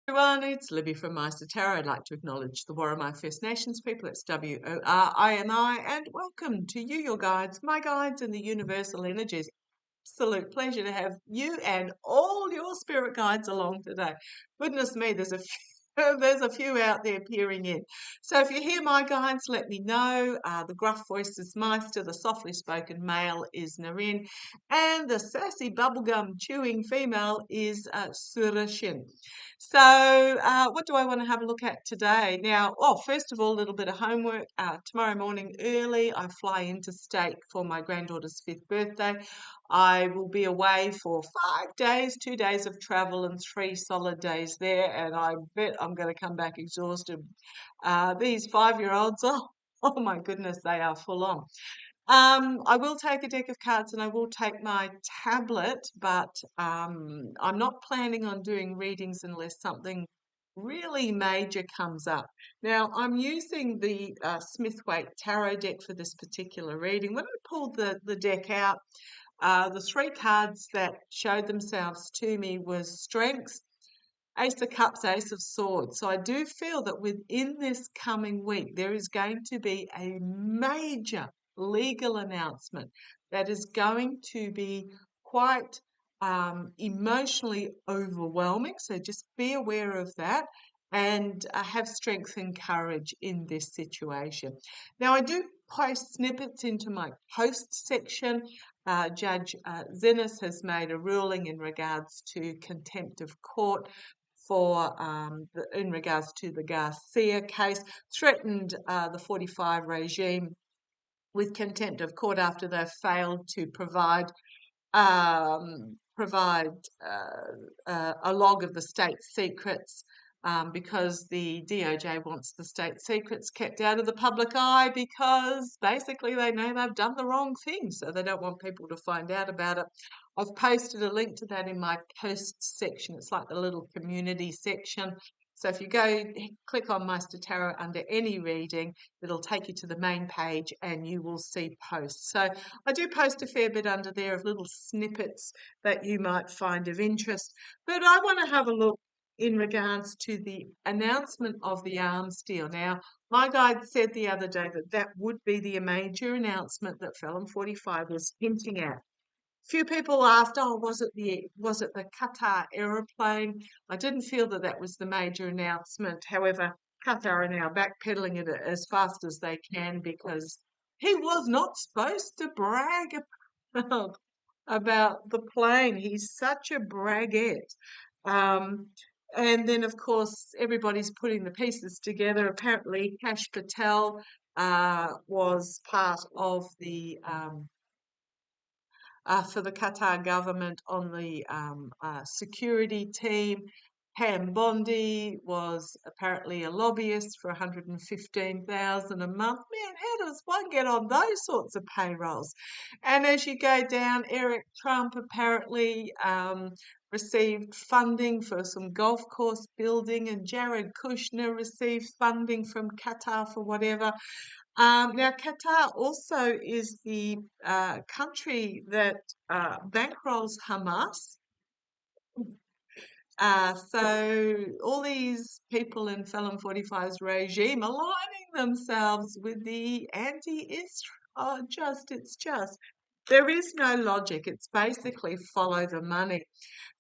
Everyone, it's Libby from maighstirtarot. I'd like to acknowledge the Warramai First Nations people. It's WORINI, and welcome to you, your guides, my guides, and the universal energies. Absolute pleasure to have you and all your spirit guides along today. Goodness me, there's a few, there's a few out there peering in. So if you hear my guides, let me know. The gruff voice is Meister, the softly spoken male is Narin, and the sassy bubblegum chewing female is Surashin. So, what do I want to have a look at today? Now, first of all, a little bit of homework. Tomorrow morning early, I fly interstate for my granddaughter's 5th birthday. I will be away for 5 days, 2 days of travel and 3 solid days there, and I bet I'm going to come back exhausted. These 5-year-olds, oh my goodness, they are full on. I will take a deck of cards and I will take my tablet, but I'm not planning on doing readings unless something really major comes up. Now, I'm using the Smith-Waite Tarot deck for this particular reading. When I pulled the deck out, the 3 cards that showed themselves to me was Strengths, Ace of Cups, Ace of Swords. So I do feel that within this coming week, there is going to be a major legal announcement that is going to be quite emotionally overwhelming. So just be aware of that and have strength and courage in this situation. Now, I do post snippets into my post section. Judge Zinnis has made a ruling in regards to contempt of court for in regards to the Garcia case, threatened the 45 regime with contempt of court after they've failed to provide a log of the state secrets, because the DOJ wants the state secrets kept out of the public eye because basically they know they've done the wrong thing, so they don't want people to find out about it. I've posted a link to that in my posts section. It's like the little community section. So if you go click on Meister Tarot under any reading, it'll take you to the main page and you will see posts. So I do post a fair bit under there of little snippets that you might find of interest. But I want to have a look in regards to the announcement of the arms deal. Now, my guide said the other day that that would be the major announcement that Felon 45 was hinting at. Few people asked, "Oh, was it the Qatar aeroplane?" I didn't feel that that was the major announcement. However, Qatar are now backpedaling it as fast as they can because he was not supposed to brag about, about the plane. He's such a braggart. Um, and then, of course, everybody's putting the pieces together. Apparently, Kash Patel was part of the for the Qatar government on the security team. Pam Bondi was apparently a lobbyist for 115,000 a month. Man, how does one get on those sorts of payrolls? And as you go down, Eric Trump apparently received funding for some golf course building, and Jared Kushner received funding from Qatar for whatever. Now, Qatar also is the country that bankrolls Hamas. So all these people in Felon 45's regime aligning themselves with the anti-Israel. Oh, it's just. There is no logic. It's basically follow the money.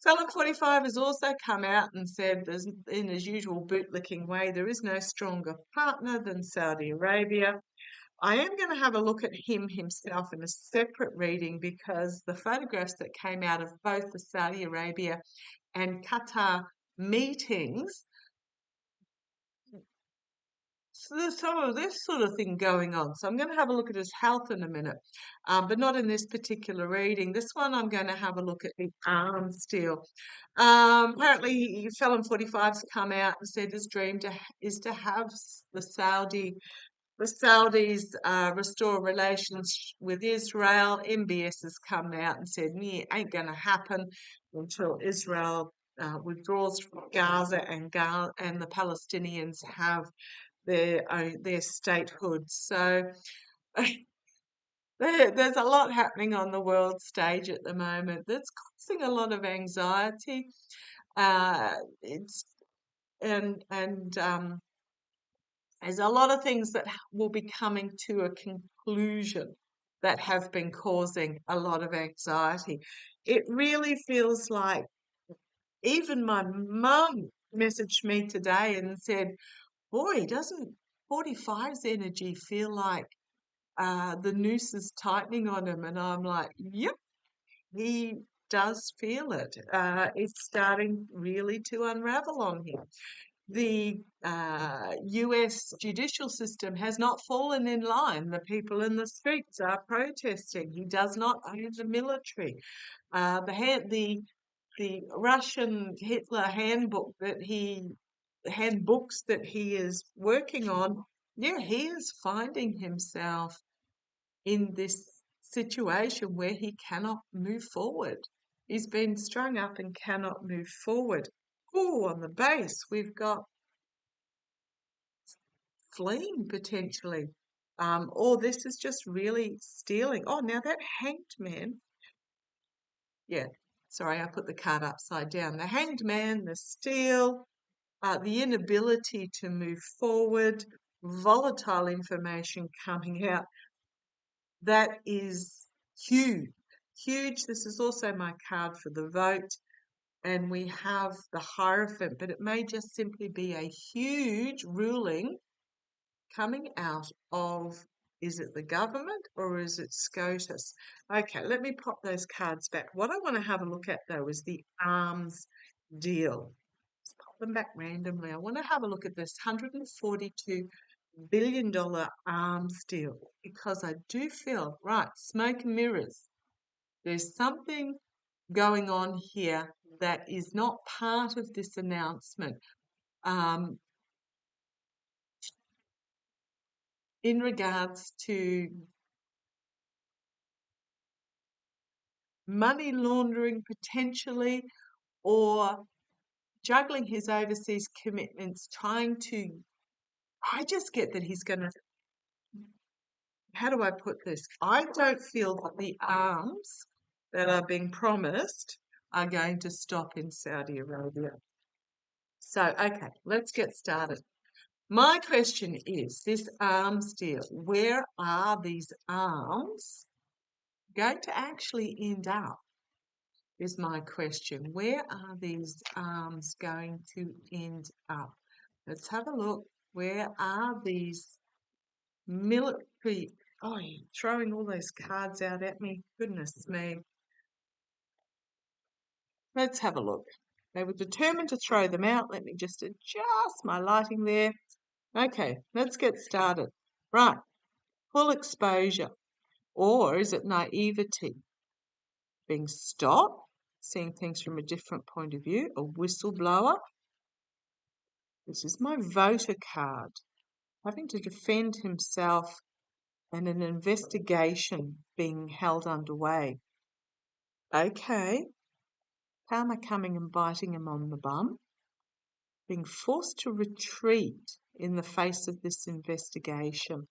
Felon 45 has also come out and said, there's, in his usual bootlicking way, there is no stronger partner than Saudi Arabia. I am going to have a look at him himself in a separate reading because the photographs that came out of both the Saudi Arabia and Qatar meetings, so there's some of this sort of thing going on. So I'm going to have a look at his health in a minute, but not in this particular reading. This one I'm going to have a look at the arms deal. Apparently, Felon 45's come out and said his dream is to have the Saudis restore relations with Israel. MBS has come out and said, "Yeah, ain't going to happen until Israel withdraws from Gaza and the Palestinians have their statehood." So there's a lot happening on the world stage at the moment that's causing a lot of anxiety. It's and there's a lot of things that will be coming to a conclusion that have been causing a lot of anxiety. It really feels like even my mum messaged me today and said, boy, doesn't 45's energy feel like the noose is tightening on him? And I'm like, yep, he does feel it. It's starting really to unravel on him. The US judicial system has not fallen in line. The people in the streets are protesting. He does not own the military. The Russian Hitler handbooks that he is working on, yeah, he is finding himself in this situation where he cannot move forward. He's been strung up and cannot move forward. Oh, on the base, we've got fleeing potentially. Or this is just really stealing. Oh, now that hanged man. Yeah, sorry, I put the card upside down. The hanged man, the steal, the inability to move forward, volatile information coming out. That is huge. Huge. This is also my card for the vote. And we have the Hierophant, but it may just simply be a huge ruling coming out of, is it the government or is it SCOTUS? Okay, let me pop those cards back. What I want to have a look at, though, is the arms deal. Let's pop them back randomly. I want to have a look at this $142 billion arms deal because I do feel, right, smoke and mirrors. There's something going on here that is not part of this announcement. In regards to money laundering potentially, or juggling his overseas commitments, I just get that he's going to, how do I put this? I don't feel that the arms that are being promised are going to stop in Saudi Arabia. So, okay, let's get started. My question is, this arms deal, where are these arms going to actually end up? Is my question. Where are these arms going to end up? Let's have a look. Where are these military? Oh, you're throwing all those cards out at me. Goodness me. Let's have a look. They were determined to throw them out. Let me just adjust my lighting there. Okay, let's get started. Right, full exposure. Or is it naivety? Being stopped, seeing things from a different point of view, a whistleblower. This is my voter card. Having to defend himself and an investigation being held underway. Okay. Karma coming and biting him on the bum. Being forced to retreat in the face of this investigation.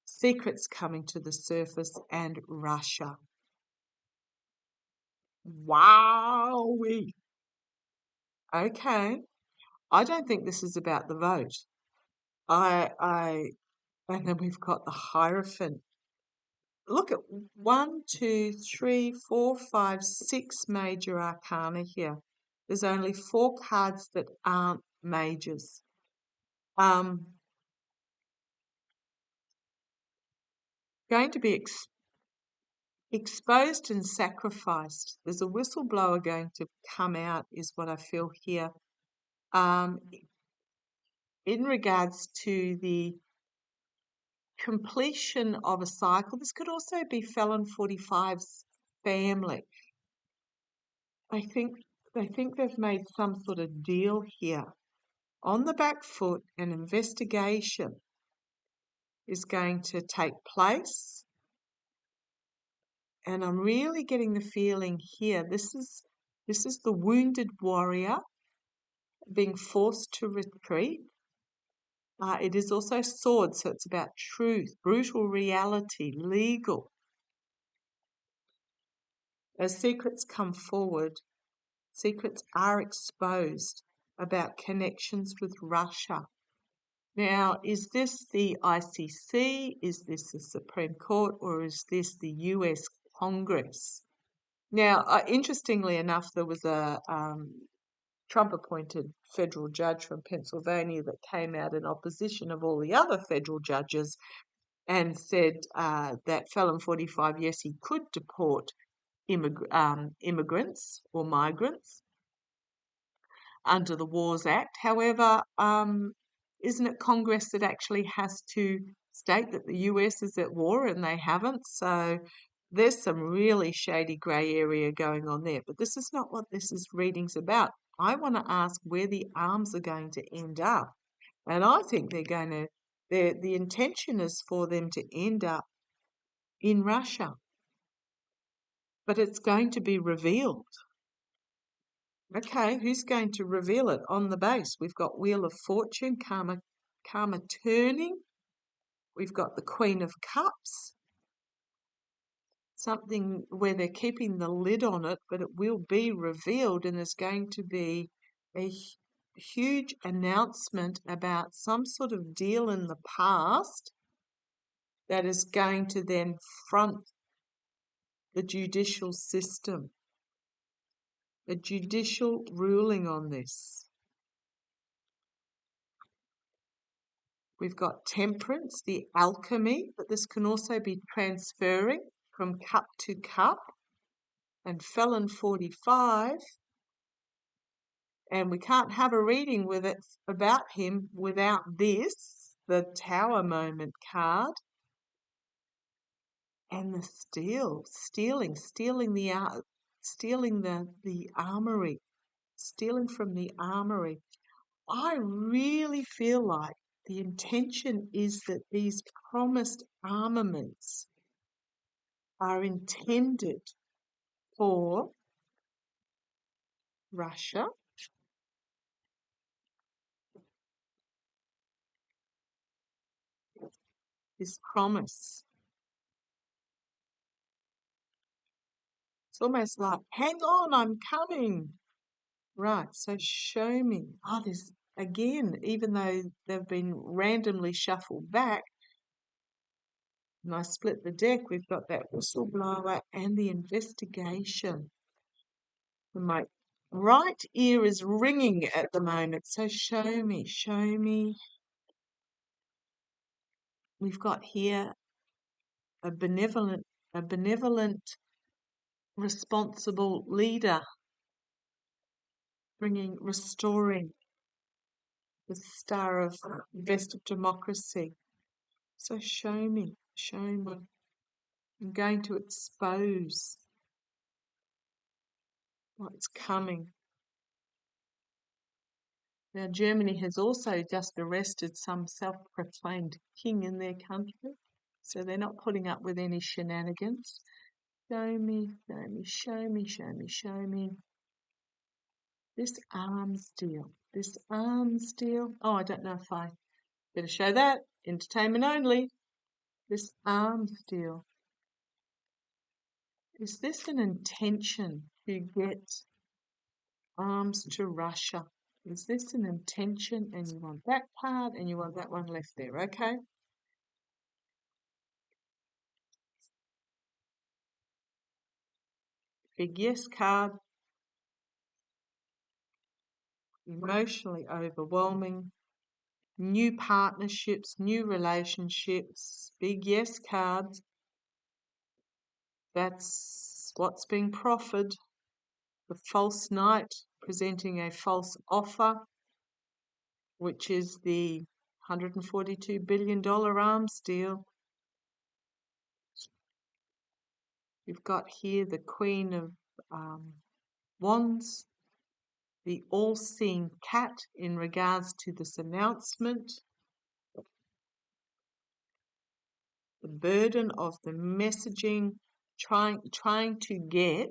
Secrets coming to the surface and Russia. Wowee. Okay. I don't think this is about the vote. And then we've got the Hierophant. Look at 1, 2, 3, 4, 5, 6 major arcana here. There's only 4 cards that aren't majors. Going to be exposed and sacrificed. There's a whistleblower going to come out, is what I feel here. In regards to the completion of a cycle, this could also be Felon 45's family. I think they've made some sort of deal here. On the back foot, an investigation is going to take place. And I'm really getting the feeling here, this is the wounded warrior being forced to retreat. It is also sword, so it's about truth, brutal reality, legal. As secrets come forward, secrets are exposed. about connections with Russia. Now, is this the ICC, is this the Supreme Court, or is this the US Congress? Now, interestingly enough, there was a Trump-appointed federal judge from Pennsylvania that came out in opposition of all the other federal judges and said that felon 45, yes, he could deport immigrants or migrants under the Wars Act. However, isn't it Congress that actually has to state that the US is at war, and they haven't? So there's some really shady grey area going on there. But this is not what this reading's about. I want to ask where the arms are going to end up. And I think the intention is for them to end up in Russia. But it's going to be revealed. Okay, who's going to reveal it on the base? We've got Wheel of Fortune, karma turning. We've got the Queen of Cups. Something where they're keeping the lid on it, but it will be revealed, and there's going to be a huge announcement about some sort of deal in the past that is going to then front the judicial system. A judicial ruling on this. We've got Temperance, the alchemy, but this can also be transferring from cup to cup. And Felon 45. And we can't have a reading with it about him without this, the Tower Moment card. And the stealing the armory, stealing from the armory. I really feel like the intention is that these promised armaments are intended for Russia, this promise. It's almost like, hang on, I'm coming. Right, so show me. Oh, there's, again, even though they've been randomly shuffled back, and I split the deck, we've got that whistleblower and the investigation. And my right ear is ringing at the moment, so show me, show me. We've got here a benevolent, responsible leader restoring the star of best of democracy. So show me, show me. I'm going to expose what's coming. Now, Germany has also just arrested some self-proclaimed king in their country, so they're not putting up with any shenanigans. Show me, show me, show me, show me, show me. This arms deal. Oh, I don't know if I better show that. Entertainment only. This arms deal. Is this an intention to get arms to Russia? Is this an intention? And you want that card and you want that one left there, okay? Big yes card. Emotionally overwhelming. New partnerships, new relationships. Big yes cards. That's what's being proffered. The false knight presenting a false offer, which is the $142 billion arms deal. You've got here the Queen of Wands, the all-seeing cat in regards to this announcement, the burden of the messaging, trying to get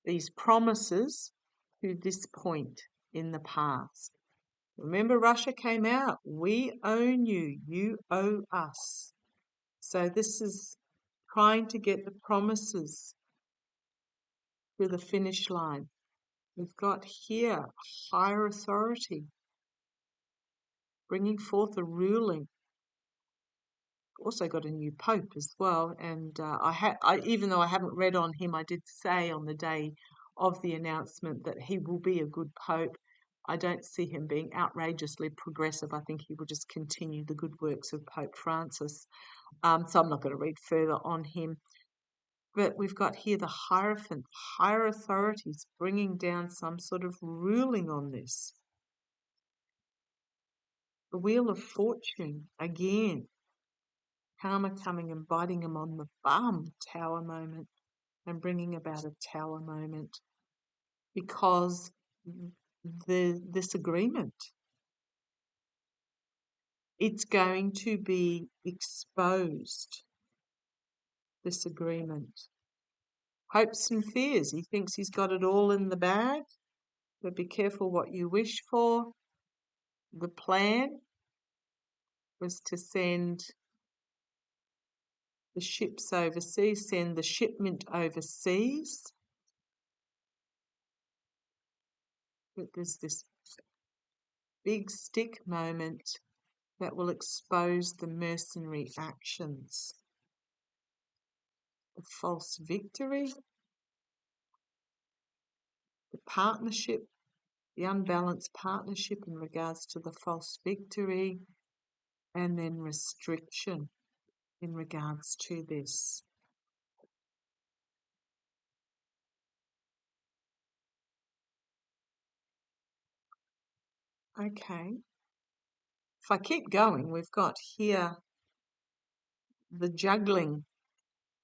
these promises to this point in the past. Remember, Russia came out. We own you. You owe us. So this is trying to get the promises to the finish line. We've got here higher authority, bringing forth a ruling. Also got a new pope as well, and even though I haven't read on him, I did say on the day of the announcement that he will be a good pope. I don't see him being outrageously progressive. I think he will just continue the good works of Pope Francis. So I'm not going to read further on him. But we've got here the Hierophant, higher authorities bringing down some sort of ruling on this. The Wheel of Fortune, again, karma coming and biting him on the bum, Tower moment, and bringing about a Tower moment because this agreement, it's going to be exposed, this agreement. Hopes and fears, he thinks he's got it all in the bag, but be careful what you wish for. The plan was to send the ships overseas, send the shipment overseas. But there's this big stick moment that will expose the mercenary actions. The false victory, the partnership, the unbalanced partnership in regards to the false victory, and then restriction in regards to this. Okay. If I keep going, we've got here the juggling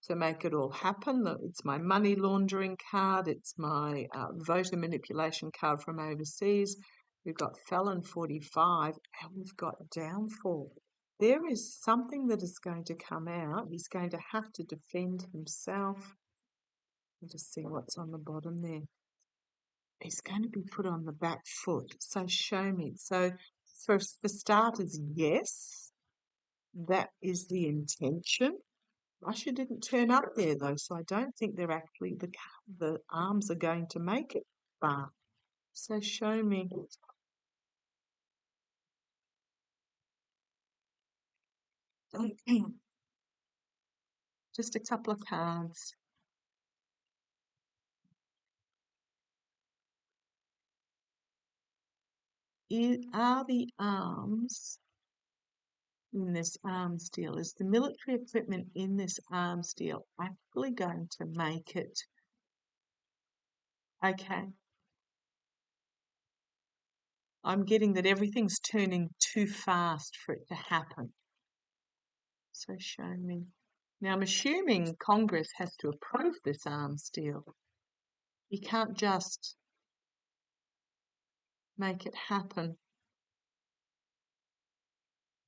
to make it all happen. It's my money laundering card. It's my voter manipulation card from overseas. We've got Felon 45 and we've got Downfall. There is something that is going to come out. He's going to have to defend himself. Let's just see what's on the bottom there. He's going to be put on the back foot. So show me. So for starters, yes, that is the intention. Russia didn't turn up there though, so I don't think they're actually the arms are going to make it far. So show me. Just a couple of cards. Are the arms in this arms deal? Is the military equipment in this arms deal actually going to make it? Okay. I'm getting that everything's turning too fast for it to happen. So show me. Now I'm assuming Congress has to approve this arms deal. You can't just make it happen.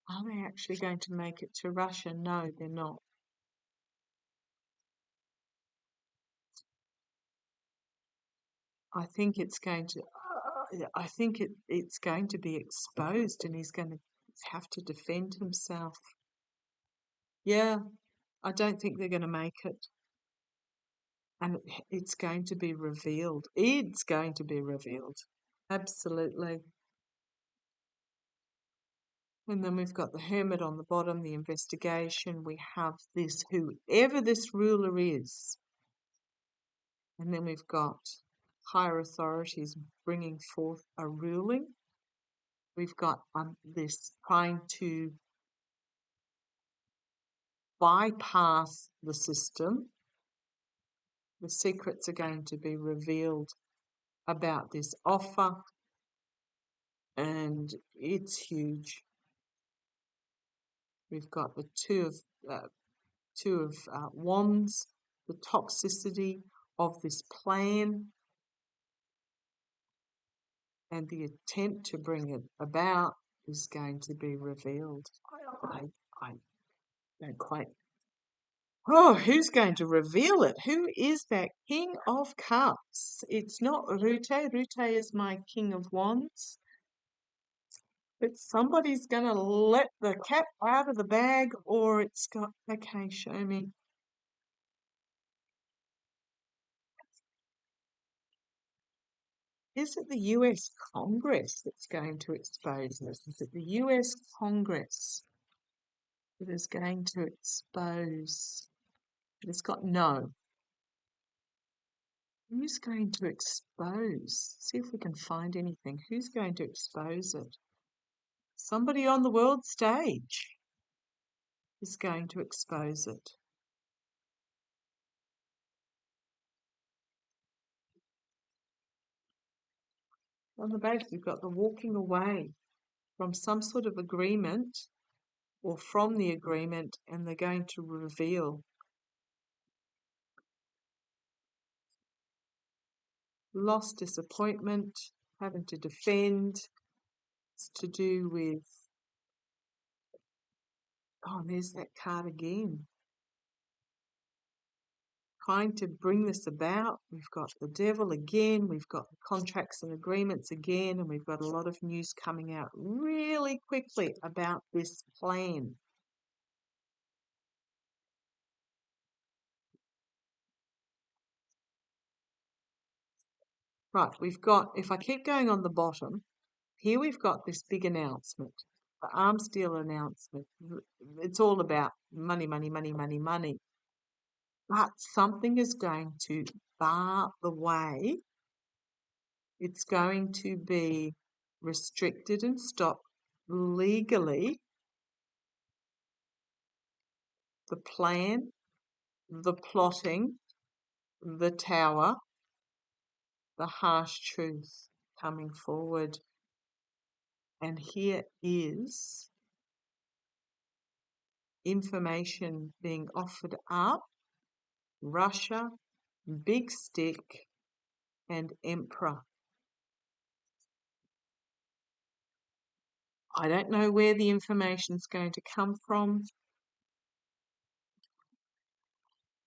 Are they actually going to make it to Russia? No, they're not. I think it's going to. I think it's going to be exposed, and he's going to have to defend himself. Yeah, I don't think they're going to make it, and it's going to be revealed. It's going to be revealed. Absolutely. And then we've got the Hermit on the bottom, the investigation. We have this, whoever this ruler is. And then we've got higher authorities bringing forth a ruling. We've got this trying to bypass the system. The secrets are going to be revealed about this offer, and it's huge. We've got the two of wands, the toxicity of this plan, and the attempt to bring it about is going to be revealed. I don't quite. Oh, who's going to reveal it? Who is that King of Cups? It's not Rute. Rute is my King of Wands. But somebody's going to let the cat out of the bag, or it's got. Okay, show me. Is it the US Congress that's going to expose this? Is it the US Congress that is going to expose? It's got no. Who's going to expose? See if we can find anything. Who's going to expose it? Somebody on the world stage is going to expose it. On the base, we've got the walking away from some sort of agreement or from the agreement, and they're going to reveal. Loss, disappointment, having to defend. It's to do with, oh, there's that card again. Trying to bring this about. We've got the devil again, we've got the contracts and agreements again, and we've got a lot of news coming out really quickly about this plan. Right, we've got, if I keep going on the bottom, here we've got this big announcement, the arms deal announcement. It's all about money, money, money, money, money. But something is going to bar the way. It's going to be restricted and stopped legally. The plan, the plotting, the tower, the harsh truth coming forward. And here is information being offered up. Russia, big stick, and emperor. I don't know where the information's going to come from,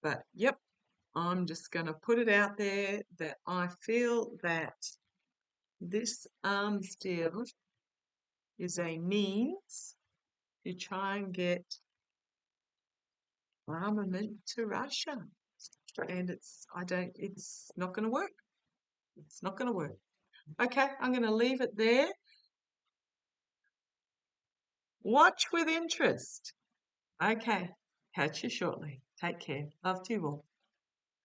but yep, I'm just going to put it out there that I feel that this arms deal is a means to try and get armament to Russia. And it's not going to work. It's not going to work. Okay, I'm going to leave it there. Watch with interest. Okay, catch you shortly. Take care. Love to you all.